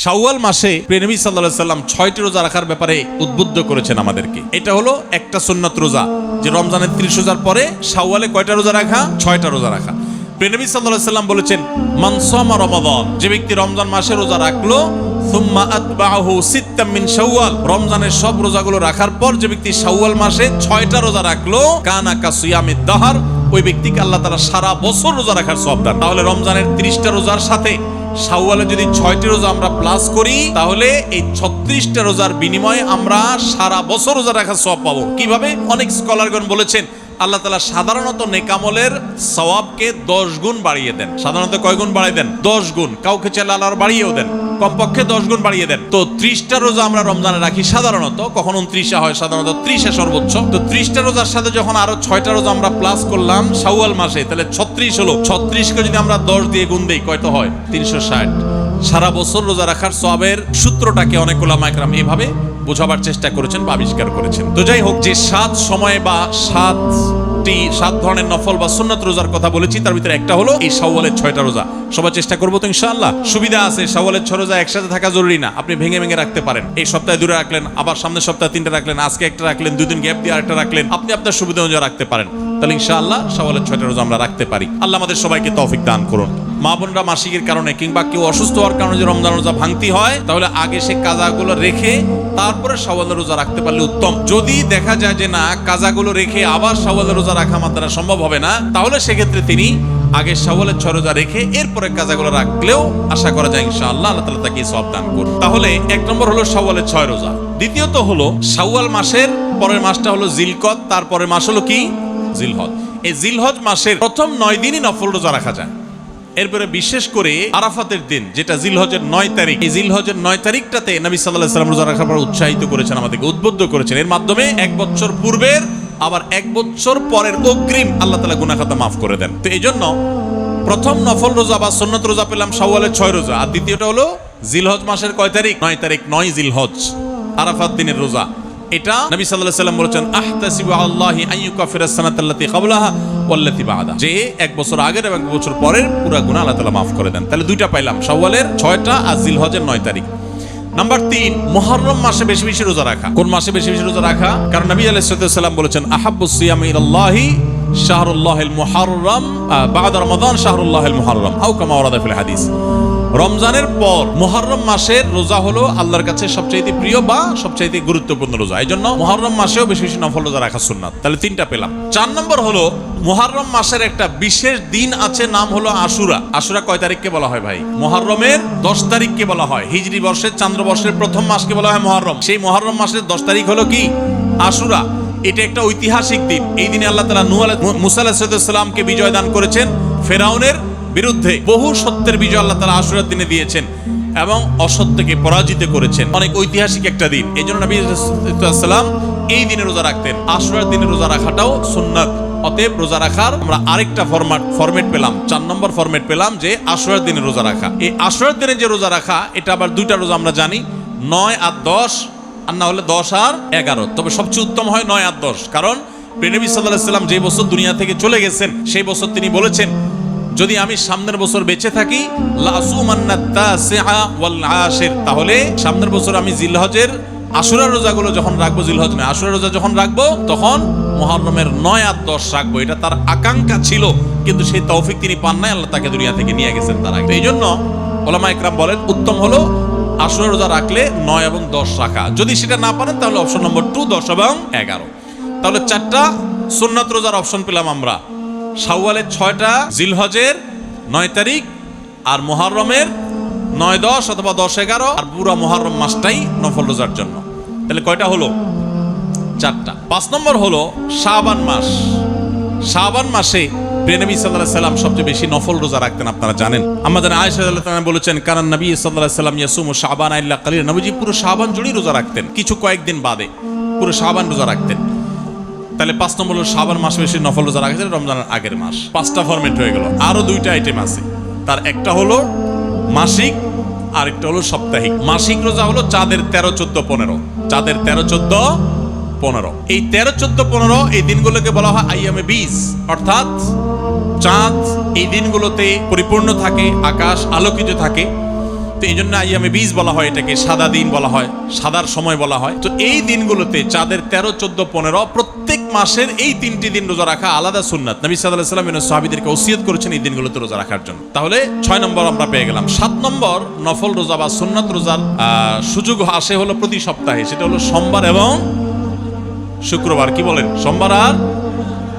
শাওয়াল মাসে প্রিয় নবী সাল্লাল্লাহু আলাইহি সাল্লাম 6টি রোজা রাখার ব্যাপারে উদ্বুদ্ধ করেছেন আমাদেরকে। এটা হলো একটা সুন্নাত রোজা, যে রমজানের 30 রোজার পরে শাওয়ালে কয়টা রোজা রাখা? 6টা রোজা রাখা। প্রিয় নবী সাল্লাল্লাহু আলাইহি সাল্লাম বলেছেন, মান সামা রমাদান, যে ব্যক্তি রমজান মাসে রোজা রাখলো, সুম্মা আতবাহু সিত্তাম মিন শাওয়াল, রমজানের সব রোজাগুলো রাখার পর যে ব্যক্তি শাওয়াল মাসে 6টা রোজা রাখলো, কানা কাসিয়ামিদ দাহার, ওই ব্যক্তিকে আল্লাহ তাআলা সারা বছর রোজা রাখার সওয়াব দেন। তাহলে রমজানের 30টা রোজার সাথে শাওয়ালে যদি 6টি রোজা আমরা প্লাস করি, তাহলে এই 36টা রোজার বিনিময়ে আমরা সারা বছর রোজা রাখার সওয়াব পাবো। কিভাবে? অনেক স্কলারগণ বলেছেন, আল্লাহ তাআলা সাধারণত নেকামলের সওয়াবকে 10 গুণ বাড়িয়ে দেন। সাধারণত কয় গুণ বাড়িয়ে দেন? 10 গুণ। কাউকে চাইলে আল্লাহ বাড়িয়েও দেন, কমপক্ষে 10 গুণ বাড়িয়ে দেন। তো 30টা রোজা আমরা রমজানে রাখি সাধারণত, কখন 29 হয়, সাধারণত 30 সর্বোচ্চ। তো 30টা রোজার সাথে যখন আরো 6টা রোজা আমরা প্লাস করলাম শাওয়াল মাসে, তাহলে 36 হলো। 36কে যদি আমরা 10 দিয়ে গুণ দেই, কয়টা হয়? 360। সারা বছর রোজা রাখার সওয়াবের সূত্রটাকে অনেক উলামা ইকরাম এভাবে বোঝাবার চেষ্টা করেছেন বা আবিষ্কার করেছেন। তো যাই হোক, যে 7 সময় বা 7 ধরনের নফল বা সুন্নাত রোজার কথা বলেছি, তার ভিতরে একটা হলো এই শাওয়ালের 6টা রোজা। সবাই চেষ্টা করবো তো ইনশাআল্লাহ। সুবিধা আছে, শাওয়ালের 6 রোজা একসাথে থাকা জরুরি না, আপনি ভেঙে ভেঙে রাখতে পারেন। এই সপ্তাহে 2টা রাখলেন, আবার সামনের সপ্তাহে 3টা রাখলেন, আজকে একটা রাখলেন, 2 দিন গ্যাপ দিয়ে আরেকটা রাখলেন, আপনি আপনার সুবিধা অনুযায়ী রাখতে পারেন। তাহলে ইনশাআল্লাহ শাওয়ালের 6টা রোজা আমরা রাখতে পারি। আল্লাহ আমাদের সবাইকে তৌফিক দান করুন। মা বোনরা মাসিকের কারণে কিংবা কেউ অসুস্থ হওয়ার কারণে যে রমজান রোজা ভাঙতি হয়, তাহলে আগে সে কাজাগুলো রেখে তারপরে শাওয়ালের রোজা রাখতে পারলে উত্তম। যদি দেখা যায় যে না, কাজাগুলো রেখে আবার শাওয়ালের রোজা রাখা আমার দ্বারা সম্ভব হবে না, তাহলে সেক্ষেত্রে তিনি আগে শাওয়ালের 6 রোজা রেখে এরপরে কাজাগুলো রাখলেও আশা করা যায় ইনশাআল্লাহ আল্লাহ তাআলা তাকে সওয়াব দান করুন। তাহলে 1 নম্বর হলো শাওয়ালের 6 রোজা। দ্বিতীয়ত হলো শাওয়াল মাসের পরের মাসটা হলো জিলকদ, তারপরের মাস হলো কি? জিলহজ। এই জিলহজ মাসের প্রথম 9 দিনই নফল রোজা রাখা যায়। এরপরে বিশেষ করে আরাফাতের দিন, যেটা জিলহজের 9 তারিখ, এই জিলহজের 9 তারিখটাতে নবী সাল্লাল্লাহু আলাইহি ওয়াসাল্লাম রোজা রাখার পর উৎসাহিত করেছেন, আমাদেরকে উদ্বুদ্ধ করেছেন। এর মাধ্যমে 1 বছর পূর্বের আবার 1 বছর পরের অগ্রিম আল্লাহ তাআলা গুনাহ খাতা মাফ করে দেন। তো এই জন্য প্রথম নফল রোজা বা সুন্নাত রোজা পেলাম শাওয়ালের 6 রোজা, আর দ্বিতীয়টা হলো জিলহজ মাসের কয় তারিখ? 9 তারিখ, 9 জিলহজ, আরাফাত দিনের রোজা। এটা নবী সাল্লাল্লাহু আলাইহি ওয়াসাল্লাম বলেছেন, আহতাসিবু আল্লাহি আন ইউকাফিরাস সানাতাল্লাতী ক্বাবলাহা ওয়াল্লাতী বা'দা, যে 1 বছর আগের এবং 1 বছর পরের পুরো গুনাহ আল্লাহ তাআলা মাফ করে দেন। তাহলে 2টা পাইলাম, শাওয়ালের 6টা আর জিলহজের 9 তারিখ। নাম্বার 3, মুহররম মাসে বেশি বেশি রোজা রাখা। কোন মাসে বেশি বেশি রোজা রাখা? কারণ নবী আলাইহিস সালাম বলেছেন, আহাব্বুস সিয়ামি ইলাল্লাহি শাহরুল্লাহিল মুহররম বা'দা রমাদান শাহরুল্লাহিল মুহররম আও কামা ওয়ারাদা ফিল হাদিস। রমজানের পর মুহররম মাসের রোজা হলো আল্লাহর কাছে সবচাইতে প্রিয় বা সবচাইতে গুরুত্বপূর্ণ রোজা। এই জন্য মুহররম মাসেও বেশি বেশি নফল রোজা রাখা সুন্নাত। তাহলে 3টা পেলাম। 4 নম্বর হলো মুহররম মাসের একটা বিশেষ দিন আছে, নাম হলো আশুরা। আশুরা কয় তারিখকে বলা হয় ভাই? মুহররমের 10 তারিখকে বলা হয়। হিজরি বর্ষের চান্দ্রবর্ষের প্রথম মাসকে বলা হয় মুহররম। সেই মুহররম মাসের 10 তারিখ হলো কি? আশুরা। এটা একটা ঐতিহাসিক দিন। এই দিনে আল্লাহ তাআলা মুসা আলাইহিস সালামকে বিজয় দান করেছেন ফেরাউনের বিরুদ্ধে। বহু সত্যের বিজয় আল্লাহ তাআলা আশুরার দিনে দিয়েছেন এবং অসত্যকে পরাজিত করেছেন। অনেক ঐতিহাসিক একটা দিন, এই জন্য নবী সাল্লাম এই দিনে রোজা রাখতেন। আশুরার দিনে রোজা রাখাটাও সুন্নাত। অতএব রোজা রাখার আমরা আরেকটা ফরম্যাট পেলাম, 4 নম্বর ফরম্যাট পেলাম, যে আশুরার দিনে রোজা রাখা। এই আশুরার দিনে যে রোজা রাখা, এটা আবার 2টা রোজা আমরা জানি, 9 আর 10, আর না হলে 10 আর 11। তবে সবচেয়ে উত্তম হয় 9 আর 10, কারণ নবী সাল্লাল্লাহু আলাইহি ওয়াসাল্লাম যে বছর দুনিয়া থেকে চলে গেছেন, সেই বছর তিনি বলেছেন, যদি আমি সামনের বছর বেঁচে থাকি তাহলে সামনের বছর আমি জিলহজের আশুরার রোজাগুলো যখন রাখবো, জিলহজ নয় আশুরার রোজা যখন রাখবো, তখন মুহররমের 9 আর 10 রাখবো। এটা তার আকাঙ্ক্ষা ছিল, কিন্তু সেই তৌফিক তিনি পান নাই, আল্লাহ তাকে দুনিয়া থেকে নিয়ে গেছেন তার আগে। এই জন্য উলামা ইকরাম বলেন, উত্তম হলো আশুরার রোজা রাখলে 9 এবং 10 রাখা। যদি সেটা না পারেন, তাহলে অপশন নম্বর 2, 10 এবং 11। তাহলে 4টা সুন্নাত রোজার অপশন পেলাম আমরা। শাওয়ালের 6টা, জিলহজের 9 তারিখ, আর মুহররমের 9, 10 অথবা 10, 11, আর পুরো মুহররম মাসটাই নফল রোজার জন্য। তাহলে কয়টা হলো? 4টা। 5 নম্বর হলো শাবান মাস। শাবান মাসে প্রিয় নবী সাল্লাল্লাহু আলাইহি ওয়াসাল্লাম সবচেয়ে বেশি নফল রোজা রাখতেন, আপনারা জানেন। আমাদের আয়েশা রাদিয়াল্লাহু তাআলা বলেছেন, কারণ নবী সাল্লাল্লাহু আলাইহি ওয়াসাল্লাম ইয়াসুমু শাবান ইল্লা কালিল, নবীজি পুরো শাবান জুড়েই রোজা রাখতেন, কিছু কয়েকদিন বাদে পুরো শাবান রোজা রাখতেন। তাহলে 5 নম্বর হলো শাবান মাসে বেশি নফল রোজা রাখতেন, রমজানের আগের মাস। 5টা ফরম্যাট হয়ে গেল। আরো 2টা আইটেম আছে, তার একটা হলো মাসিক, আর একটা হলো সাপ্তাহিক। মাসিক রোজা হলো চাঁদের 13, 14, 15। চাঁদের 13, 14, 15। এই 13, 14, 15 এই দিনগুলোকে বলা হয় আইয়ামে বীজ, অর্থাৎ চাঁদ এই দিনগুলোতে পরিপূর্ণ থাকে, আকাশ আলোকিত থাকে। তো এই জন্য আইয়ামে বীজ বলা হয়, এটাকে সাদা দিন বলা হয়, সাদার সময় বলা হয়। তো এই দিনগুলোতে চাঁদের 13, 14, 15 প্রত্যেক মাসের এই 3টি দিন রোজা রাখা আলাদা সুন্নাত। নবী সাল্লাল্লাহু আলাইহি ওয়াসাল্লাম সাহাবীদেরকে ওসিয়ত করেছেন এই দিনগুলোতে রোজা রাখার জন্য। তাহলে 6 নম্বর আমরা পেয়ে গেলাম। 7 নম্বর নফল রোজা বা সুন্নাত রোজার সুযোগ আসে হলো প্রতি সপ্তাহে, সেটা হলো সোমবার এবং শুক্রবার। কি বলেন? সোমবার আর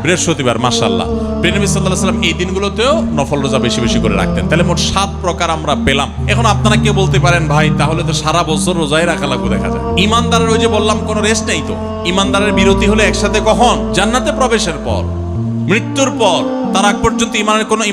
বৃহস্পতিবার। মাশাআল্লাহ, নবী সাল্লাল্লাহু আলাইহি ওয়াসাল্লাম এই দিনগুলোতেও নফল রোজা বেশি বেশি করে রাখতেন। তাহলে মোট 7 প্রকার আমরা পেলাম। এখন আপনারা কেউ বলতে পারেন, ভাই তাহলে তো সারা বছর রোজাই রাখা লাগবে। দেখা যায় ইমানদারের ওই যে বললাম কোনো রেস্ট নেই। তো ইমানদারের বিরতি হলে একসাথে কখন? জান্নাতে প্রবেশের পর, মৃত্যুর পর। তার আগ পর্যন্ত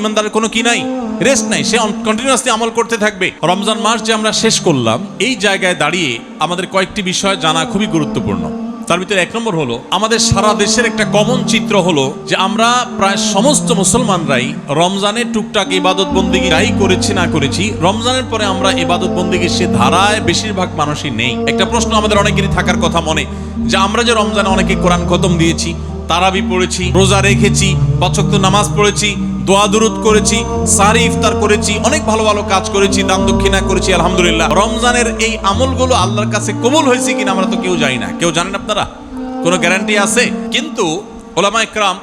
ইমানদারের কোনো কি নাই, রেস্ট নাই। সে কন্টিনিউয়াসলি আমল করতে থাকবে। রমজান মাস যে আমরা শেষ করলাম, এই জায়গায় দাঁড়িয়ে আমাদের কয়েকটি বিষয় জানা খুবই গুরুত্বপূর্ণ। তার ভিতরে 1 নম্বর হলো, আমাদের সারা দেশের একটা কমন চিত্র হলো যে আমরা প্রায় সমস্ত মুসলমানরাই রমজানে টুকটাক ইবাদত বন্দেগী যাই করেছি না করেছি, রমজানের পরে আমরা ইবাদত বন্দেগীর সে ধারায় বেশিরভাগ মানুষই নেই। একটা প্রশ্ন আমাদের অনেকেরই থাকার কথা মনে, যে আমরা যে রমজানে অনেকে কোরআন খতম দিয়েছি, তারাবি পড়েছি, রোজা রেখেছি, 5 ওয়াক্ত নামাজ পড়েছি, দোয়া দুরুদ করেছি, সারি ইফতার করেছি, অনেক ভালো ভালো কাজ করেছি, দান দক্ষিণা করেছি, আলহামদুলিল্লাহ। রমজানের এই আমলগুলো আল্লাহর কাছে কবুল হয়েছে কিনা আমরা তো কেউ জানি না। কেউ জানেন আপনারা? কোনো গ্যারান্টি আছে? কিন্তু উলামায়ে কেরাম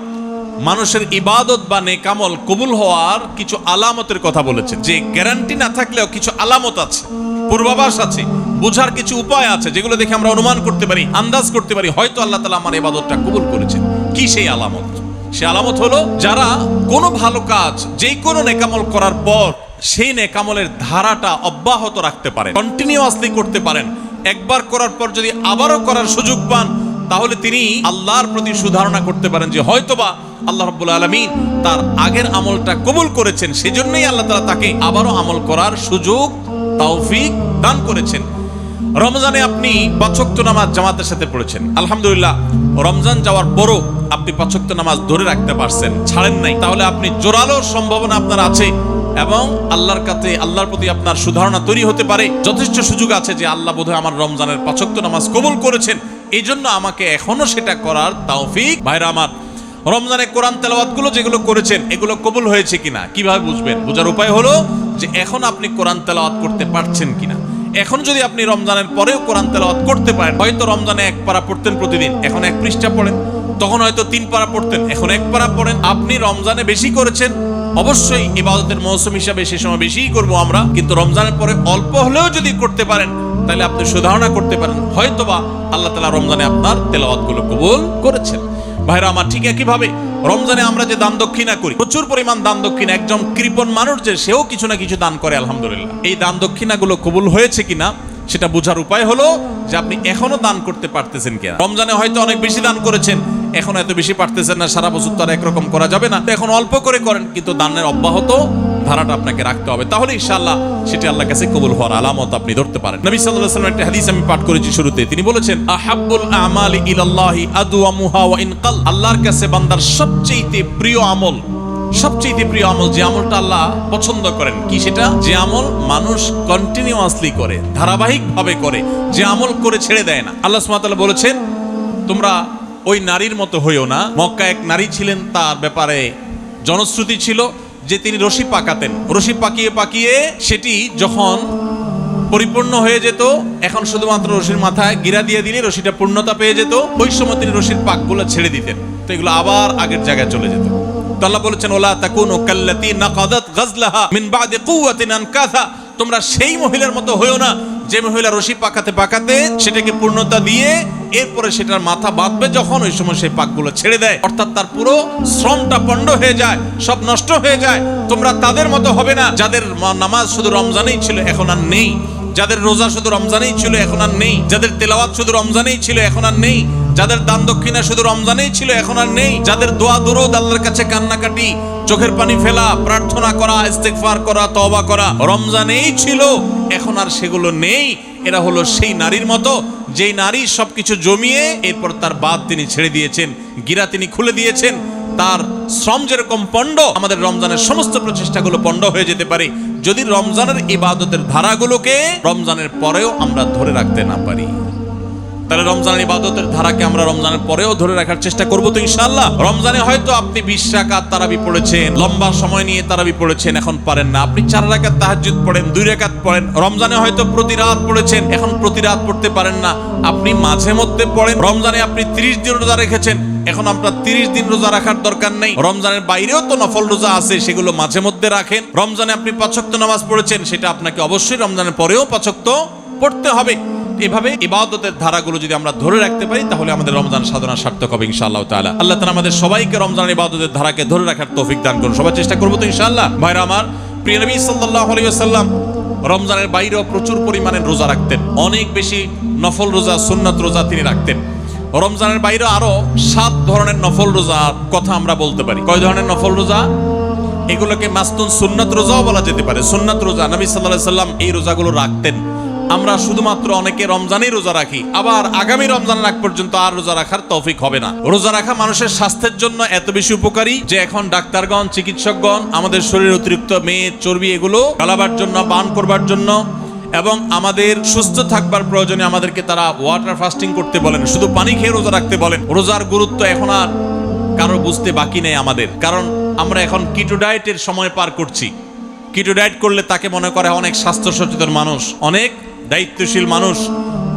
মানুষের ইবাদত বা নেক আমল কবুল হওয়ার কিছু আলামতের কথা বলেছেন, যে গ্যারান্টি না থাকলেও কিছু আলামত আছে, পূর্বাভাস আছে, বোঝার কিছু উপায় আছে, যেগুলো দেখে আমরা অনুমান করতে পারি, আন্দাজ করতে পারি হয়তো আল্লাহ তাআলা আমার ইবাদতটা কবুল করেছেন। কি সেই আলামত? সে আলামত হলো, যারা কোনো ভালো কাজ, যে কোনো নেকামল করার পর সেই নেকামলের ধারাটা অব্যাহত রাখতে পারেন, কন্টিনিউয়াসলি করতে পারেন, একবার করার পর যদি আবারও করার সুযোগ পান, তাহলে তিনি আল্লাহর প্রতি সুধারণা করতে পারেন যে হয়তোবা আল্লাহ রাব্বুল আলামিন তার আগের আমলটা কবুল করেছেন, সেজন্যই আল্লাহ তাআলা তাকে আবারও আমল করার সুযোগ, তৌফিক দান করেছেন। রমজানে আপনি 5 ওয়াক্ত নামাজ জামাতের সাথে পড়েছেন, আলহামদুলিল্লাহ। রমজান যাওয়ার পরও আপনি 5 ওয়াক্ত নামাজ ধরে রাখতে পারছেন, ছাড়েন নাই, তাহলে আপনি জোরালো সম্ভাবনা আপনার আছে এবং আল্লাহর কাছে, আল্লাহর প্রতি আপনার সুধারণা তৈরি হতে পারে। যথেষ্ট সুযোগ আছে যে আল্লাহ বোধহয় আমার রমজানের 5 ওয়াক্ত নামাজ কবুল করেছেন, এই জন্য আমাকে এখনো সেটা করার তৌফিক। ভাইরা আমার, রমজানে কোরআন তেলাওয়াতগুলো যেগুলো করেছেন, এগুলো কবুল হয়েছে কিনা কিভাবে বুঝবেন? বোঝার উপায় হলো যে এখন আপনি কোরআন তেলাওয়াত করতে পারছেন কিনা। এখন যদি আপনি রমজানের পরেও কোরআন তেলাওয়াত করতে পারেন, হয়তো রমজানে 1 পারা পড়তেন প্রতিদিন, এখন 1 পৃষ্ঠা পড়েন, তখন হয়তো 3 পারা পড়তেন, এখন 1 পারা পড়েন। আপনি রমজানে বেশি করেছেন, অবশ্যই ইবাদতের মৌসুম হিসাবে সে সময় বেশিই করবো আমরা, কিন্তু রমজানের পরে অল্প হলেও যদি করতে পারেন, তাহলে আপনি সুধারণা করতে পারেন হয়তোবা আল্লাহ তাআলা রমজানে আপনার তেলাওয়াতগুলো কবুল করেছেন। ভাইরা আমার, ঠিক একইভাবে রমজানে আমরা যে দান দক্ষিণা করি, প্রচুর পরিমাণ দান দক্ষিণা, একজন কৃপণ মানুষ যে সেও কিছু না কিছু দান করে, আলহামদুলিল্লাহ। এই দান দক্ষিণাগুলো কবুল হয়েছে কিনা সেটা বোঝার উপায় হলো যে আপনি এখনো দান করতে পারতেছেন কিনা। রমজানে হয়তো অনেক বেশি দান করেছেন, এখন এত বেশি পারতেছেন না, সারা বছর তো আর একরকম করা যাবে না, এখন অল্প করে করেন, কিন্তু দানের অব্যাহত ধারাটা আপনাকে রাখতে হবে, তাহলে ইনশাআল্লাহ সেটি আল্লাহর কাছে কবুল হওয়ার আলামত আপনি ধরতে পারেন। নবী সাল্লাল্লাহু আলাইহি ওয়াসাল্লাম একটা হাদিস আমি পাঠ করেছি শুরুতে, তিনি বলেছেন, আহাব্বুল আমালি ইলাল্লাহি আদওয়ামুহা ওয়া ইন কাল। আল্লাহর কাছে বান্দার সবচেয়ে প্রিয় আমল, সবচেয়ে প্রিয় আমল, যে আমলটা আল্লাহ পছন্দ করেন, কি সেটা? যে আমল মানুষ কন্টিনিউয়াসলি করে, ধারাবাহিক ভাবে করে, যে আমল করে ছেড়ে দেয় না। আল্লাহ সুবহানাহু ওয়া তাআলা বলেছেন, তোমরা ওই নারীর মতো হইও না। মক্কা এক নারী ছিলেন, তার ব্যাপারে জনশ্রুতি ছিল যে তিনি রশি পাকাতেন, রশি পাকিয়ে পাকিয়ে সেটি যখন পরিপূর্ণ হয়ে যেত, এখন শুধুমাত্র রশির মাথায় গিরা দিয়ে দিলে রশিটা পূর্ণতা পেয়ে যেত, ওই সময় তিনি রশির পাকগুলো ছেড়ে দিতেন, তো এগুলো আবার আগের জায়গায় চলে যেত। তো আল্লাহ বলেছেন, ওলা তাকুনু কাল্লাতী নাকাদাত গাজলাহা মিন বাদি কুওয়াতিন আনকাসা। তোমরা সেই মহিলার মতো হইও না যে মহিলা রশি পাকাতে পাকাতে সেটাকে পূর্ণতা দিয়ে এরপরে সেটার মাথা বাঁধবে, যখন ওই সময় সেই পাকগুলো ছেড়ে দেয়, অর্থাৎ তার পুরো শ্রমটা পণ্ড হয়ে যায়, সব নষ্ট হয়ে যায়। তোমরা তাদের মতো হবে না যাদের নামাজ শুধু রমজানেই ছিল, এখন আর নেই, যাদের রোজা শুধু রমজানেই ছিল, এখন আর নেই, যাদের তেলাওয়াত শুধু রমজানেই ছিল, এখন আর নেই, যাদের দান দক্ষিণা শুধু রমজানেই ছিল, এখন আর নেই, যাদের দোয়া দুরূদ, আল্লাহর কাছে কান্নাকাটি, চোখের পানি ফেলা, প্রার্থনা করা, ইস্তেগফার করা, তওবা করা রমজানেই ছিল, এখন আর সেগুলো নেই। এরা হলো সেই নারীর মতো, যেই নারী সবকিছু জমিয়ে এরপর তার বাদ তিনি ছেড়ে দিয়েছেন, গিরা তিনি খুলে দিয়েছেন। তার শ্রম যেরকম পণ্ড, আমাদের রমজানের সমস্ত প্রচেষ্টাগুলো পণ্ড হয়ে যেতে পারে যদি রমজানের ইবাদতের ধারাগুলোকে রমজানের পরেও আমরা ধরে রাখতে না পারি। তাহলে রমজানের ইবাদতের ধারাকে আমরা রমজানের পরেও ধরে রাখার চেষ্টা করব তো ইনশাআল্লাহ। রমজানে হয়তো আপনি 20 রাকাত তারাবি পড়েছেন, লম্বা সময় নিয়ে তারাবি পড়েছেন, এখন পারেন না। আপনি 4 রাকাত তাহাজ্জুদ পড়েন, 2 রাকাত পড়েন। রমজানে হয়তো প্রতি রাত পড়েছেন, এখন প্রতি রাত পড়তে পারেন না, আপনি মাঝে মধ্যে পড়েন। রমজানে আপনি 30 দিন রোজা রেখেছেন, এখন আপনার 30 দিন রোজা রাখার দরকার নেই। রমজানের বাইরেও তো নফল রোজা আছে, সেগুলো মাঝে মধ্যে রাখেন। রমজানে আপনি 5 ওয়াক্ত নামাজ পড়েছেন, সেটা আপনাকে অবশ্যই রমজানের পরেও 5 ওয়াক্ত পড়তে হবে। এভাবে ইবাদতের ধারাগুলো যদি আমরা ধরে রাখতে পারি তাহলে আমাদের রমজান সাধনা সার্থক হবে ইনশাআল্লাহ তাআলা। আল্লাহ তাআলা আমাদের সবাইকে রমজানের ইবাদতের ধারাকে ধরে রাখার তৌফিক দান করুন। সবাই চেষ্টা করব তো ইনশাআল্লাহ। ভাইরা আমার, প্রিয় নবী সাল্লাল্লাহু আলাইহি ওয়াসাল্লাম রমজানের বাইরেও প্রচুর পরিমাণে রোজা রাখতেন। অনেক বেশি নফল রোজা, সুন্নাত রোজা তিনি রাখতেন। রমজানের বাইরে আরো 7 ধরনের নফল রোজার কথা আমরা বলতে পারি। কয় ধরনের নফল রোজা? এগুলোকে মাসতুন সুন্নাত রোজাও বলা যেতে পারে। সুন্নাত রোজা নবী সাল্লাল্লাহু আলাইহি ওয়াসাল্লাম এই রোজাগুলো রাখতেন। আমরা শুধুমাত্র অনেকে রমজানেই রোজা রাখি, আবার আগামী রমজানের আগ পর্যন্ত আর রোজা রাখার তৌফিক হবে না। রোজা রাখা মানুষের স্বাস্থ্যের জন্য এত বেশি উপকারী যে এখন ডাক্তারগণ, চিকিৎসকগণ আমাদের শরীরে অতিরিক্ত মেদ, চর্বি এগুলো গলাবার জন্য, পান করবার জন্য এবং আমাদের সুস্থ থাকবার প্রয়োজনে আমাদেরকে তারা ওয়াটার ফাস্টিং করতে বলেন, শুধু পানি খেয়ে রোজা রাখতে বলেন। রোজার গুরুত্ব এখন আর কারো বুঝতে বাকি নেই আমাদের, কারণ আমরা এখন কিটো ডায়েটের সময় পার করছি। কিটো ডায়েট করলে তাকে মনে করে অনেক স্বাস্থ্য সচেতন মানুষ, অনেক দায়িত্বশীল মানুষ।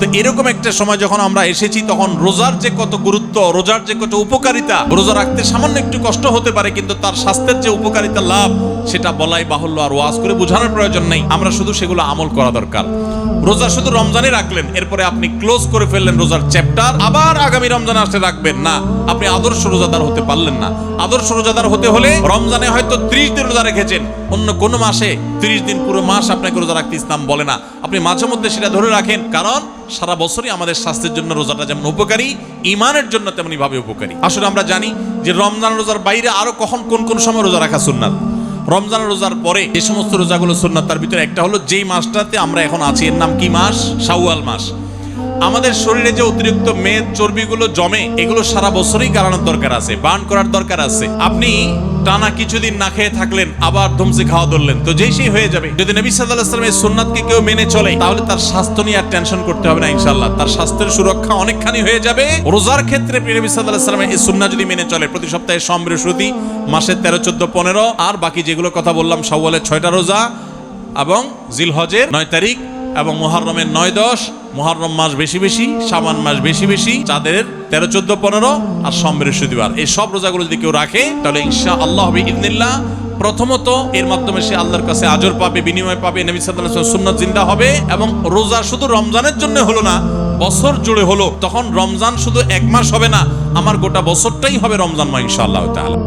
তো এরকম একটা সময় যখন আমরা এসেছি, তখন রোজার যে কত গুরুত্ব, রোজার যে কত উপকারিতা, রোজা রাখতে সামান্য একটু কষ্ট হতে পারে, কিন্তু তার স্বাস্থ্যের যে উপকারিতা লাভ সেটা বলাই বাহুল্য, আর ওয়াজ করে বোঝানোর প্রয়োজন নেই। আমরা শুধু সেগুলো আমল করা দরকার। রোজা শুধু রমজানে রাখলেন, এরপরে আপনি ক্লোজ করে ফেললেন রোজার চ্যাপ্টার, আবার আগামী রমজানে আসলে রাখবেন না, আপনি আদর্শ রোজাদার হতে পারলেন না। আদর্শ রোজাদার হতে হলে রমজানে হয়তো 30 দিন রোজা রেখেছেন, অন্য কোনো মাসে 30 দিন পুরো মাস আপনাকে রোজা রাখতে ইসলাম বলে না। আপনি মাঝে মধ্যে সেটা ধরে রাখেন, কারণ সারা বছরই আমাদের স্বাস্থ্যের জন্য রোজাটা যেমন উপকারী, ঈমানের জন্য তেমনি ভাবে উপকারী। আসলে আমরা জানি যে রমজান রোজার বাইরে আরো কখন কোন কোন সময় রোজা রাখা সুন্নাত। রমজান রোজার পরে যে সমস্ত রোজাগুলো সুন্নাত, তার ভিতরে একটা হলো যেই মাসটাতে আমরা এখন আছি, এর নাম কি মাস? শাওয়াল মাস। আমাদের শরীরে যে অতিরিক্ত মেদ, চর্বিগুলো জমে, এগুলো সারা বছরই কাটানোর দরকার আছে, বার্ন করার দরকার আছে। আপনি টানা কিছুদিন না খেয়ে থাকলেন, আবার ধমসে খাওয়া ধরলেন, তো যেই সেই হয়ে যাবে। যদি নবী সাল্লাল্লাহু আলাইহি ওয়াসাল্লামের সুন্নাতকে কেউ মেনে চলে, তাহলে তার স্বাস্থ্য নিয়ে আর টেনশন করতে হবে না ইনশাআল্লাহ। তার স্বাস্থ্যের সুরক্ষা অনেকখানি হয়ে যাবে। রোজার ক্ষেত্রে নবী সাল্লাল্লাহু আলাইহি ওয়াসাল্লামের এই সুন্নাত যদি মেনে চলে, প্রতি সপ্তাহে সোম, বৃহস্পতি, মাসের 13, 14, 15 আর বাকি যেগুলো কথা বললাম, শাওয়ালের 6টা রোজা এবং জিলহজের 9 তারিখ এবং মুহররমের 9, 10, মুহররম মাস বেশি বেশি, শাবান মাস বেশি বেশি, চাঁদের 13, 14, 15 আর সোম, বৃহস্পতিবার, এই সব রোজাগুলো যদি কেউ রাখে, তাহলে ইনশাআল্লাহ বিইذنিল্লাহ প্রথমত এর মাধ্যমে সে আল্লাহর কাছে আজর পাবে, বিনিময় পাবে, নবী সাল্লাল্লাহু আলাইহি ওয়াসাল্লাম সুন্নাত জিন্দা হবে। এবং রোজা শুধু রমজানের জন্য হলো না, বছর জুড়ে হলো, তখন রমজান শুধু 1 মাস হবে না, আমার গোটা বছরটাই হবে রমজানময় ইনশাআল্লাহ তাআলা।